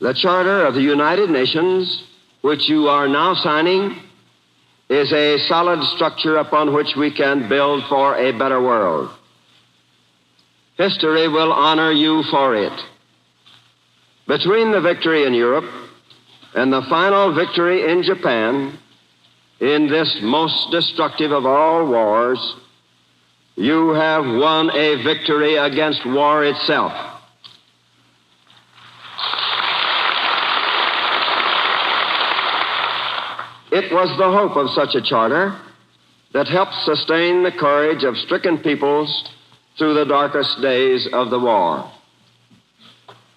The Charter of the United Nations, which you are now signing, is a solid structure upon which we can build for a better world. History will honor you for it. Between the victory in Europe and the final victory in Japan, in this most destructive of all wars, you have won a victory against war itself. It was the hope of such a charter that helped sustain the courage of stricken peoples through the darkest days of the war.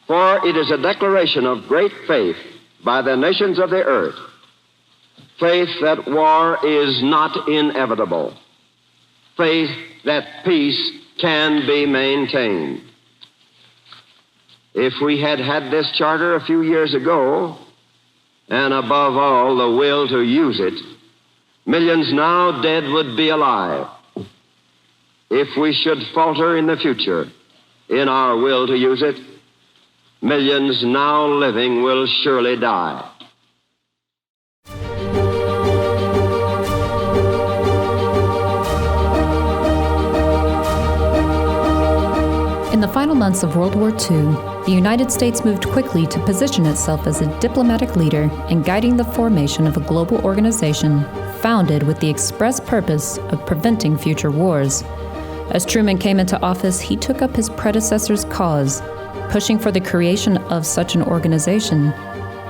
For it is a declaration of great faith by the nations of the earth, faith that war is not inevitable, faith that peace can be maintained. If we had had this charter a few years ago, and above all, the will to use it, millions now dead would be alive. If we should falter in the future in our will to use it, millions now living will surely die. In the final months of World War II, the United States moved quickly to position itself as a diplomatic leader in guiding the formation of a global organization founded with the express purpose of preventing future wars. As Truman came into office, he took up his predecessor's cause, pushing for the creation of such an organization,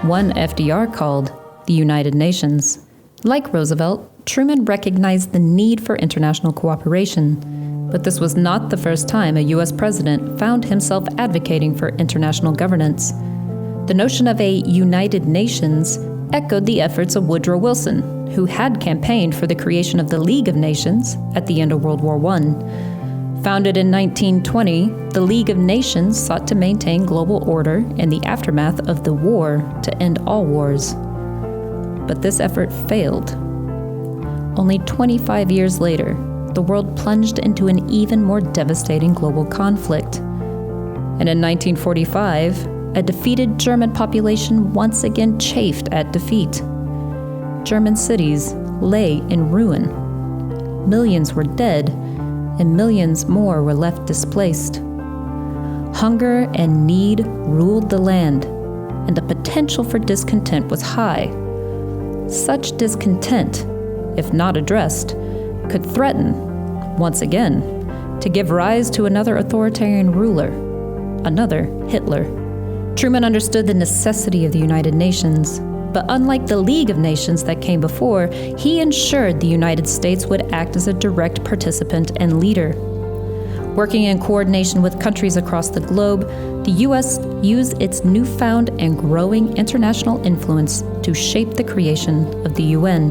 one FDR called the United Nations. Like Roosevelt, Truman recognized the need for international cooperation. But this was not the first time a U.S. president found himself advocating for international governance. The notion of a United Nations echoed the efforts of Woodrow Wilson, who had campaigned for the creation of the League of Nations at the end of World War I. Founded in 1920, the League of Nations sought to maintain global order in the aftermath of the war to end all wars. But this effort failed. Only 25 years later, the world plunged into an even more devastating global conflict. And in 1945, a defeated German population once again chafed at defeat. German cities lay in ruin. Millions were dead, and millions more were left displaced. Hunger and need ruled the land, and the potential for discontent was high. Such discontent, if not addressed, could threaten, once again, to give rise to another authoritarian ruler, another Hitler. Truman understood the necessity of the United Nations, but unlike the League of Nations that came before, he ensured the United States would act as a direct participant and leader. Working in coordination with countries across the globe, the U.S. used its newfound and growing international influence to shape the creation of the UN.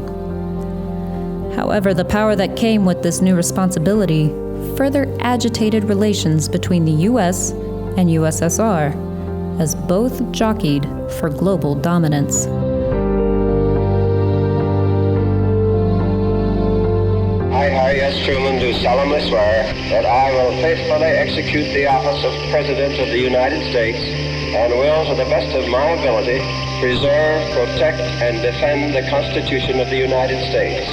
However, the power that came with this new responsibility further agitated relations between the U.S. and USSR, as both jockeyed for global dominance. I, Harry S. Truman, do solemnly swear that I will faithfully execute the office of President of the United States and will, to the best of my ability, preserve, protect, and defend the Constitution of the United States.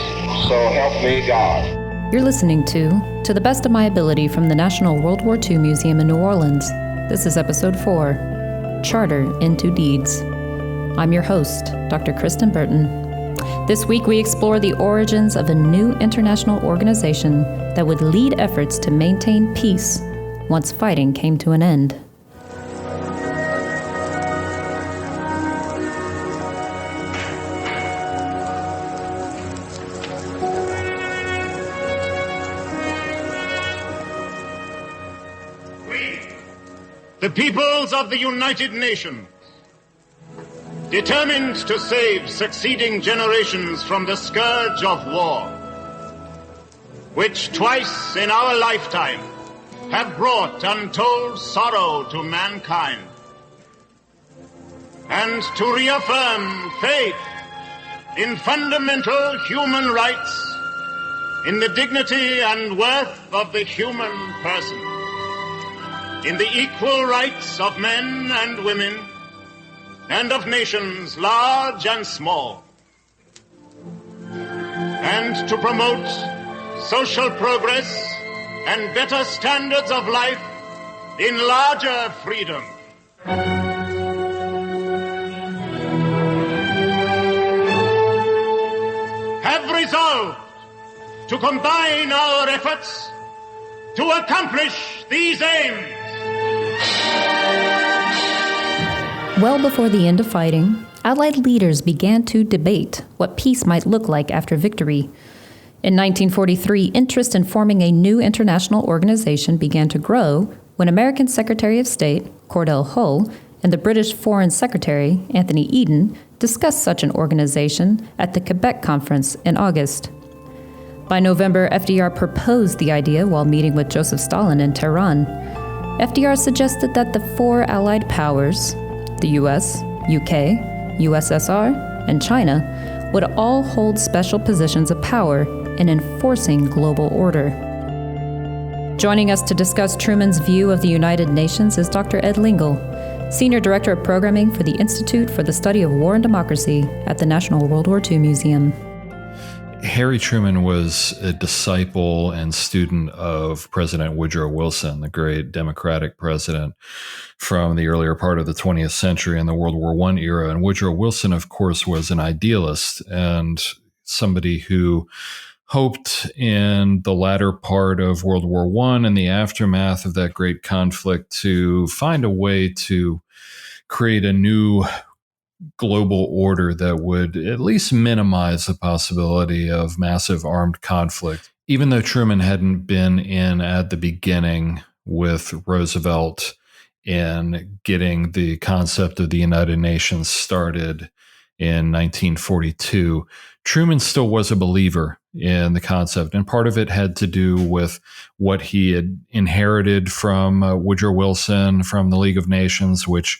So help me God. You're listening to the Best of My Ability from the National World War II Museum in New Orleans. This is Episode 4, Charter into Deeds. I'm your host, Dr. Kristen Burton. This week we explore the origins of a new international organization that would lead efforts to maintain peace once fighting came to an end. The peoples of the United Nations, determined to save succeeding generations from the scourge of war, which twice in our lifetime have brought untold sorrow to mankind, and to reaffirm faith in fundamental human rights, in the dignity and worth of the human person, in the equal rights of men and women, and of nations large and small, and to promote social progress and better standards of life in larger freedom. Have resolved to combine our efforts to accomplish these aims. Well before the end of fighting, Allied leaders began to debate what peace might look like after victory. In 1943, interest in forming a new international organization began to grow when American Secretary of State Cordell Hull and the British Foreign Secretary Anthony Eden discussed such an organization at the Quebec Conference in August. By November, FDR proposed the idea while meeting with Joseph Stalin in Tehran. FDR suggested that the four Allied powers, the US, UK, USSR, and China, would all hold special positions of power in enforcing global order. Joining us to discuss Truman's view of the United Nations is Dr. Ed Lingle, Senior Director of Programming for the Institute for the Study of War and Democracy at the National World War II Museum. Harry Truman was a disciple and student of President Woodrow Wilson, the great Democratic president from the earlier part of the 20th century in the World War I era. And Woodrow Wilson, of course, was an idealist and somebody who hoped in the latter part of World War I and the aftermath of that great conflict to find a way to create a new global order that would at least minimize the possibility of massive armed conflict. Even though Truman hadn't been in at the beginning with Roosevelt in getting the concept of the United Nations started in 1942, Truman still was a believer in the concept. And part of it had to do with what he had inherited from Woodrow Wilson, from the League of Nations, which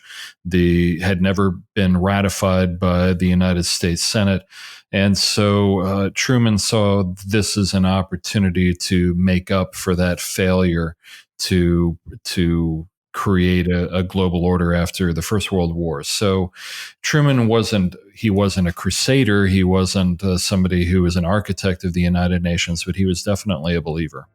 had never been ratified by the United States Senate. And so Truman saw this as an opportunity to make up for that failure to create a global order after the First World War. So Truman wasn't a crusader. He wasn't somebody who was an architect of the United Nations, but he was definitely a believer.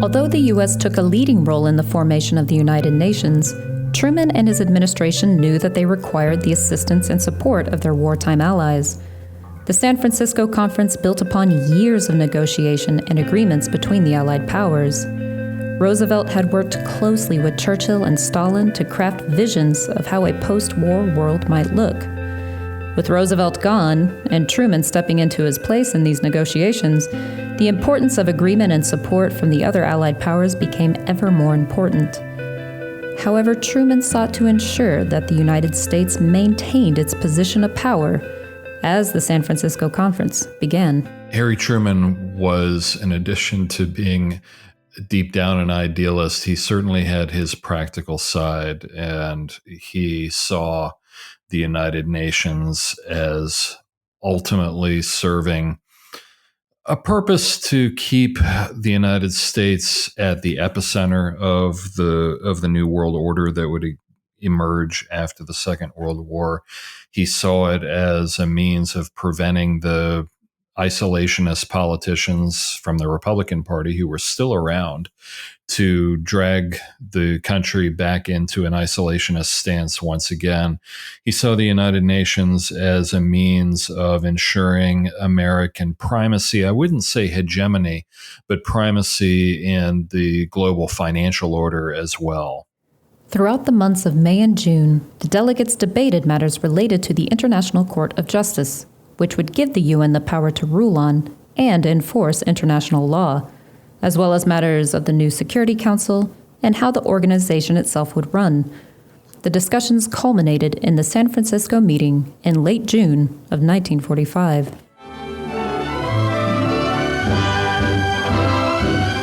Although the U.S. took a leading role in the formation of the United Nations, Truman and his administration knew that they required the assistance and support of their wartime allies. The San Francisco Conference built upon years of negotiation and agreements between the Allied powers. Roosevelt had worked closely with Churchill and Stalin to craft visions of how a post-war world might look. With Roosevelt gone and Truman stepping into his place in these negotiations, the importance of agreement and support from the other Allied powers became ever more important. However, Truman sought to ensure that the United States maintained its position of power as the San Francisco Conference began. Harry Truman was, in addition to being deep down an idealist, he certainly had his practical side, and he saw the United Nations as ultimately serving a purpose to keep the United States at the epicenter of the new world order that would emerge after the Second World War. He saw it as a means of preventing the isolationist politicians from the Republican Party who were still around to drag the country back into an isolationist stance once again. He saw the United Nations as a means of ensuring American primacy. I wouldn't say hegemony, but primacy in the global financial order as well. Throughout the months of May and June, the delegates debated matters related to the International Court of Justice, which would give the UN the power to rule on and enforce international law, as well as matters of the new Security Council and how the organization itself would run. The discussions culminated in the San Francisco meeting in late June of 1945.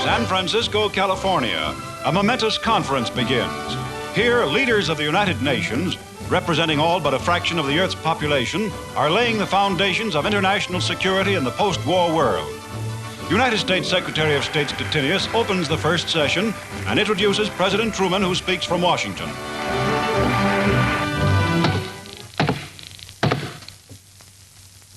San Francisco, California, a momentous conference begins. Here, leaders of the United Nations representing all but a fraction of the Earth's population, are laying the foundations of international security in the post-war world. United States Secretary of State Stettinius opens the first session and introduces President Truman, who speaks from Washington.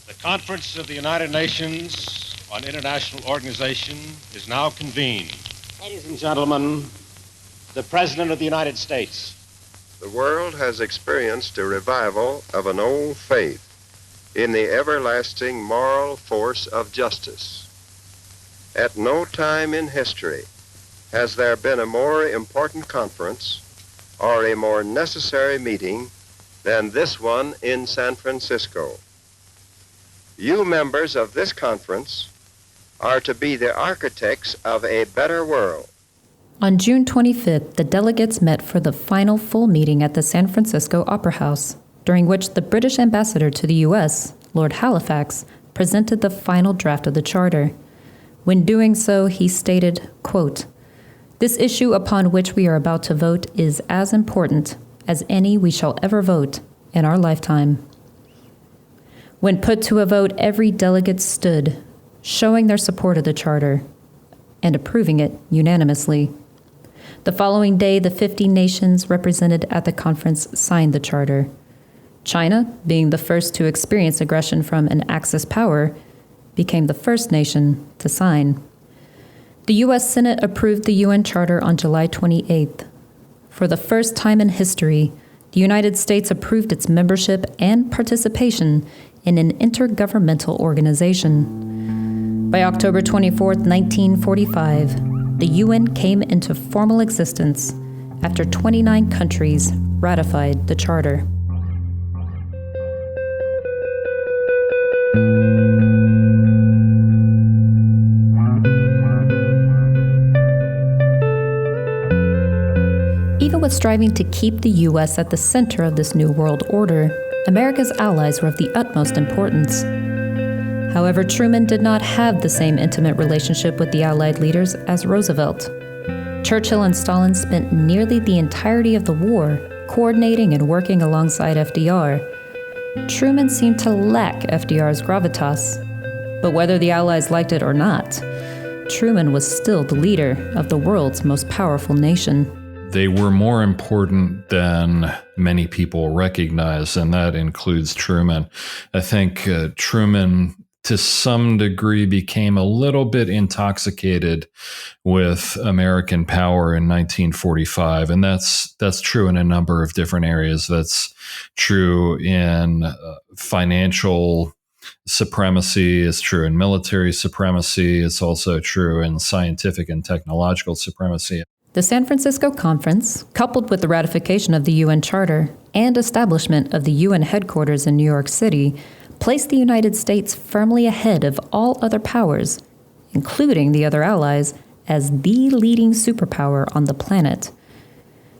The Conference of the United Nations on International Organization is now convened. Ladies and gentlemen, the President of the United States. The world has experienced a revival of an old faith in the everlasting moral force of justice. At no time in history has there been a more important conference or a more necessary meeting than this one in San Francisco. You members of this conference are to be the architects of a better world. On June 25th, the delegates met for the final full meeting at the San Francisco Opera House, during which the British ambassador to the U.S., Lord Halifax, presented the final draft of the charter. When doing so, he stated, quote, "This issue upon which we are about to vote is as important as any we shall ever vote in our lifetime." When put to a vote, every delegate stood, showing their support of the charter and approving it unanimously. The following day, the 50 nations represented at the conference signed the charter. China, being the first to experience aggression from an Axis power, became the first nation to sign. The U.S. Senate approved the UN Charter on July 28th. For the first time in history, the United States approved its membership and participation in an intergovernmental organization. By October 24, 1945, the UN came into formal existence after 29 countries ratified the charter. Even with striving to keep the U.S. at the center of this new world order, America's allies were of the utmost importance. However, Truman did not have the same intimate relationship with the Allied leaders as Roosevelt. Churchill and Stalin spent nearly the entirety of the war coordinating and working alongside FDR. Truman seemed to lack FDR's gravitas. But whether the Allies liked it or not, Truman was still the leader of the world's most powerful nation. They were more important than many people recognize, and that includes Truman. I think Truman, to some degree, became a little bit intoxicated with American power in 1945, and that's true in a number of different areas. That's true in financial supremacy, it's true in military supremacy, it's also true in scientific and technological supremacy. The San Francisco Conference, coupled with the ratification of the UN Charter and establishment of the UN headquarters in New York City, placed the United States firmly ahead of all other powers, including the other allies, as the leading superpower on the planet.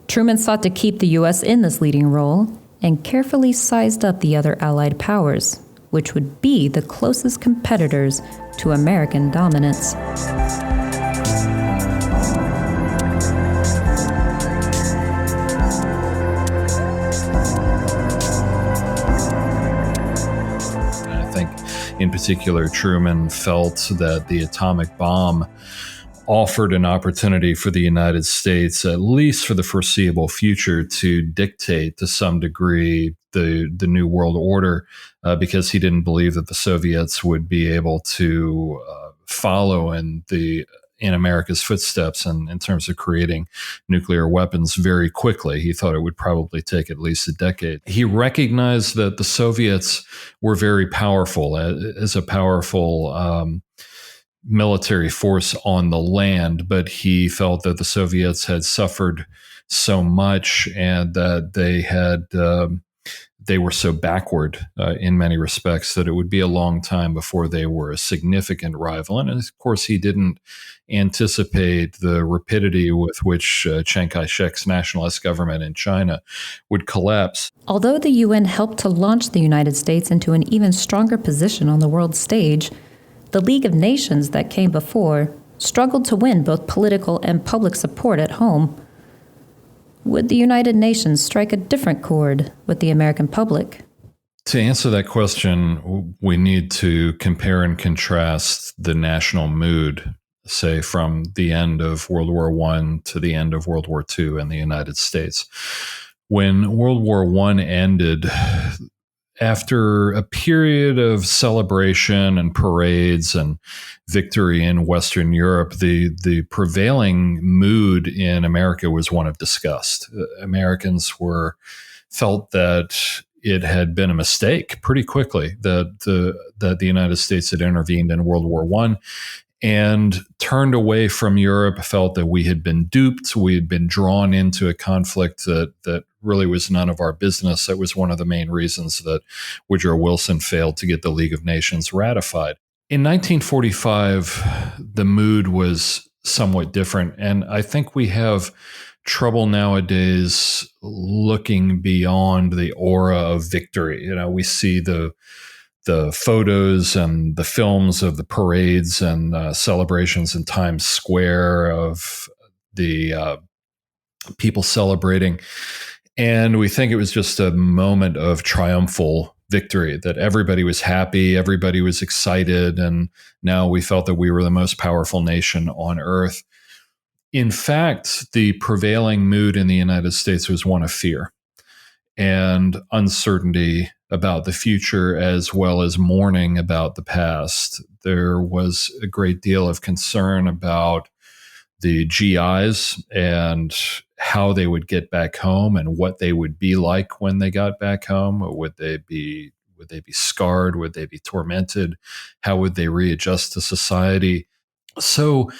Truman sought to keep the U.S. in this leading role and carefully sized up the other allied powers, which would be the closest competitors to American dominance. In particular, Truman felt that the atomic bomb offered an opportunity for the United States, at least for the foreseeable future, to dictate to some degree the new world order, because he didn't believe that the Soviets would be able to follow in America's footsteps in terms of creating nuclear weapons very quickly. He thought it would probably take at least a decade. He recognized that the Soviets were very powerful, as a powerful military force on the land, but he felt that the Soviets had suffered so much and that they were so backward in many respects that it would be a long time before they were a significant rival. And of course, he didn't anticipate the rapidity with which Chiang Kai-shek's nationalist government in China would collapse. Although the UN helped to launch the United States into an even stronger position on the world stage, the League of Nations that came before struggled to win both political and public support at home. Would the United Nations strike a different chord with the American public? To answer that question, we need to compare and contrast the national mood, say, from the end of World War I to the end of World War II in the United States. When World War I ended, after a period of celebration and parades and victory in Western Europe, the prevailing mood in America was one of disgust. Americans felt that it had been a mistake pretty quickly that the United States had intervened in World War I and turned away from Europe, felt that we had been duped, we had been drawn into a conflict that really was none of our business. That was one of the main reasons that Woodrow Wilson failed to get the League of Nations ratified. In 1945, the mood was somewhat different, and I think we have trouble nowadays looking beyond the aura of victory. You know, we see the photos and the films of the parades and celebrations in Times Square of the people celebrating. And we think it was just a moment of triumphal victory, that everybody was happy, everybody was excited, and now we felt that we were the most powerful nation on earth. In fact, the prevailing mood in the United States was one of fear and uncertainty about the future, as well as mourning about the past. There was a great deal of concern about the GIs and how they would get back home and what they would be like when they got back home. Would they be scarred? Would they be tormented? How would they readjust to society? So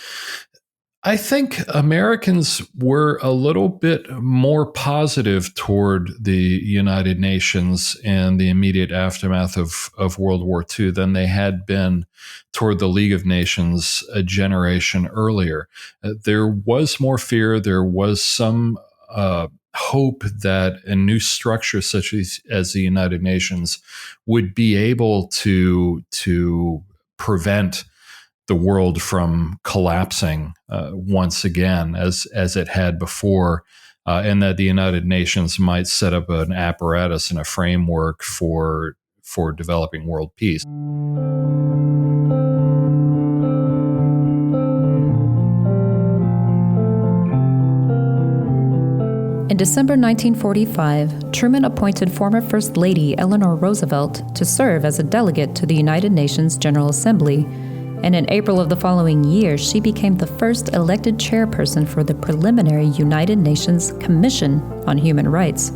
I think Americans were a little bit more positive toward the United Nations and the immediate aftermath of World War II than they had been toward the League of Nations a generation earlier. There was more fear. There was some hope that a new structure such as the United Nations would be able to prevent the world from collapsing once again as it had before, and that the United Nations might set up an apparatus and a framework for developing world peace. In December 1945, Truman appointed former First Lady Eleanor Roosevelt to serve as a delegate to the United Nations General Assembly, and in April of the following year, she became the first elected chairperson for the preliminary United Nations Commission on Human Rights.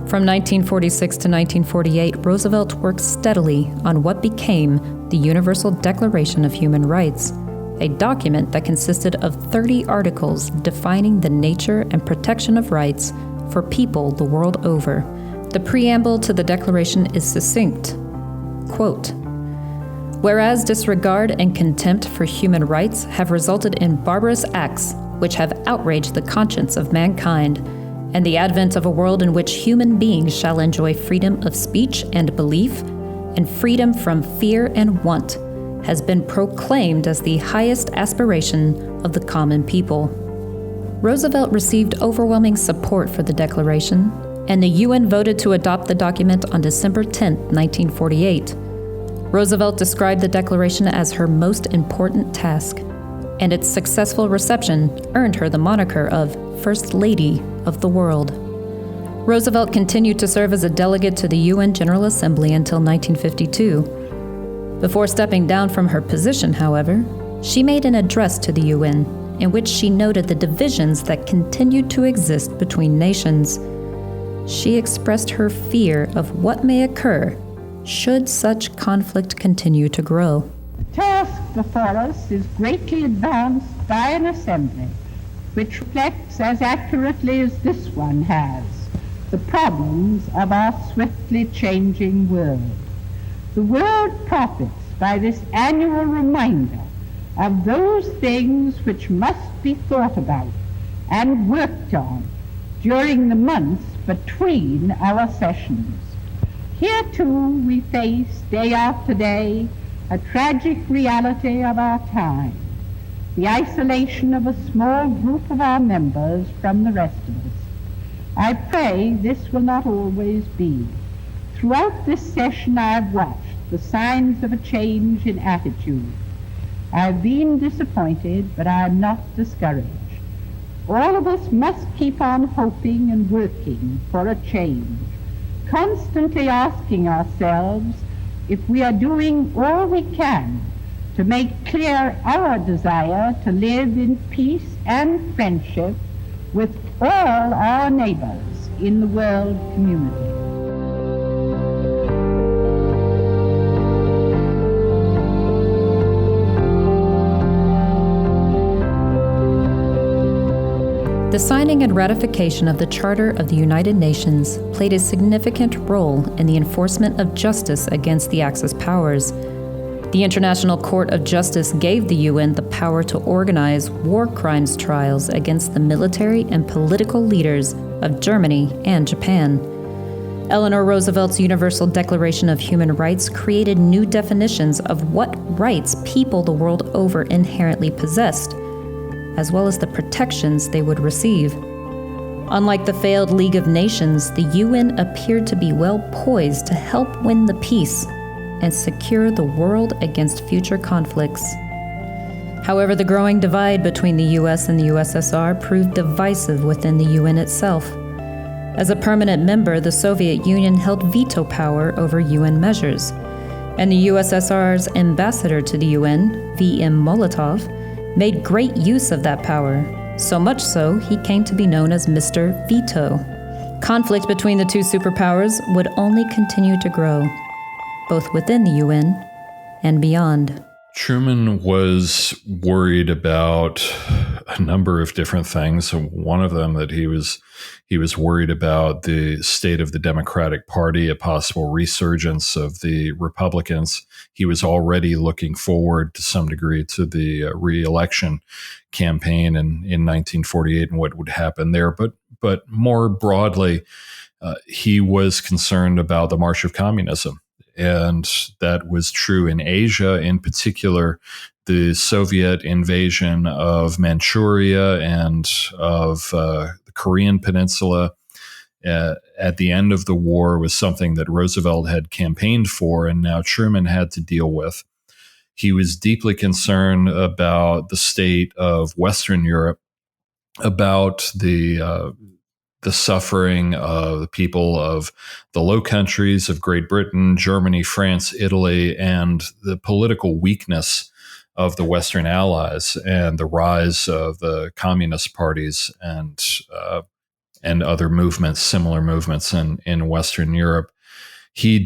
From 1946 to 1948, Roosevelt worked steadily on what became the Universal Declaration of Human Rights, a document that consisted of 30 articles defining the nature and protection of rights for people the world over. The preamble to the declaration is succinct. Quote, "Whereas disregard and contempt for human rights have resulted in barbarous acts which have outraged the conscience of mankind, and the advent of a world in which human beings shall enjoy freedom of speech and belief, and freedom from fear and want, has been proclaimed as the highest aspiration of the common people." Roosevelt received overwhelming support for the declaration, and the UN voted to adopt the document on December 10, 1948. Roosevelt described the declaration as her most important task, and its successful reception earned her the moniker of First Lady of the World. Roosevelt continued to serve as a delegate to the UN General Assembly until 1952. Before stepping down from her position, however, she made an address to the UN in which she noted the divisions that continued to exist between nations. She expressed her fear of what may occur should such conflict continue to grow. The task before us is greatly advanced by an assembly which reflects as accurately as this one has the problems of our swiftly changing world. The world profits by this annual reminder of those things which must be thought about and worked on during the months between our sessions. Here, too, we face, day after day, a tragic reality of our time, the isolation of a small group of our members from the rest of us. I pray this will not always be. Throughout this session I have watched the signs of a change in attitude. I've been disappointed, but I'm not discouraged. All of us must keep on hoping and working for a change, constantly asking ourselves if we are doing all we can to make clear our desire to live in peace and friendship with all our neighbors in the world community. The signing and ratification of the Charter of the United Nations played a significant role in the enforcement of justice against the Axis powers. The International Court of Justice gave the UN the power to organize war crimes trials against the military and political leaders of Germany and Japan. Eleanor Roosevelt's Universal Declaration of Human Rights created new definitions of what rights people the world over inherently possessed, as well as the protections they would receive. Unlike the failed League of Nations, the UN appeared to be well poised to help win the peace and secure the world against future conflicts. However, the growing divide between the US and the USSR proved divisive within the UN itself. As a permanent member, the Soviet Union held veto power over UN measures, and the USSR's ambassador to the UN, V.M. Molotov, made great use of that power, so much so he came to be known as Mr. Veto. Conflict between the two superpowers would only continue to grow, both within the UN and beyond. Truman was worried about a number of different things. One of them that he was worried about the state of the Democratic Party, a possible resurgence of the Republicans. He was already looking forward to some degree to the re-election campaign in 1948 and what would happen there. But more broadly, he was concerned about the march of communism. And that was true in Asia, in particular, the Soviet invasion of Manchuria and of the Korean Peninsula at the end of the war was something that Roosevelt had campaigned for, and now Truman had to deal with. He was deeply concerned about the state of Western Europe, about the suffering of the people of the Low Countries of Great Britain, Germany, France, Italy, and the political weakness of the Western Allies and the rise of the communist parties and other movements, similar movements in Western Europe. He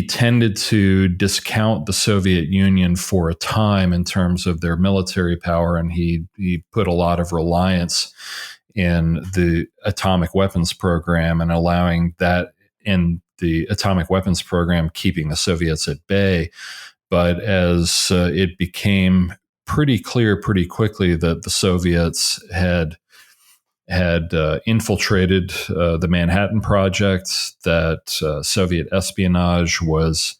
tended to discount the Soviet Union for a time in terms of their military power, and he put a lot of reliance in the atomic weapons program and allowing that in the atomic weapons program, keeping the Soviets at bay. But as it became pretty clear pretty quickly that the Soviets had infiltrated the Manhattan Project, that Soviet espionage was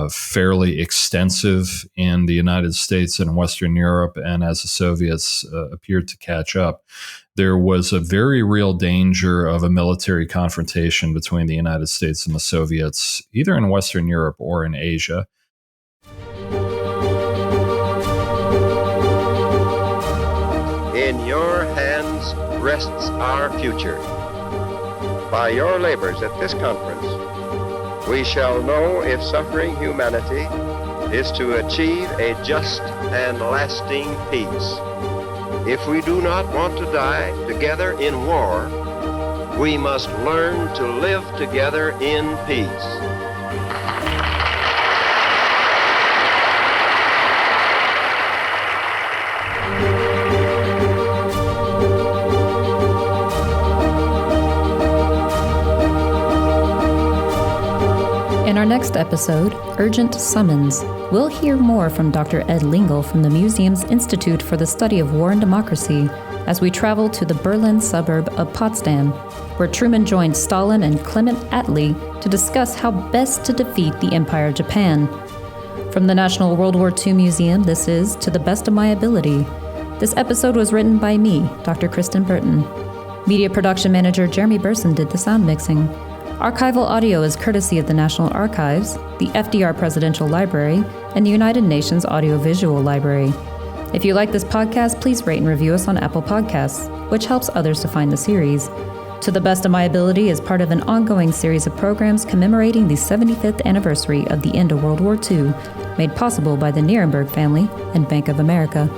fairly extensive in the United States and Western Europe, and as the Soviets appeared to catch up, there was a very real danger of a military confrontation between the United States and the Soviets, either in Western Europe or in Asia. In your hands rests our future. By your labors at this conference, we shall know if suffering humanity is to achieve a just and lasting peace. If we do not want to die together in war, we must learn to live together in peace. In our next episode, Urgent Summons, we'll hear more from Dr. Ed Lingle from the museum's Institute for the Study of War and Democracy as we travel to the Berlin suburb of Potsdam, where Truman joined Stalin and Clement Attlee to discuss how best to defeat the Empire of Japan. From the National World War II Museum, this is To the Best of My Ability. This episode was written by me, Dr. Kristen Burton. Media production manager Jeremy Burson did the sound mixing. Archival audio is courtesy of the National Archives, the FDR Presidential Library, and the United Nations Audiovisual Library. If you like this podcast, please rate and review us on Apple Podcasts, which helps others to find the series. To the Best of My Ability is part of an ongoing series of programs commemorating the 75th anniversary of the end of World War II, made possible by the Nierenberg family and Bank of America.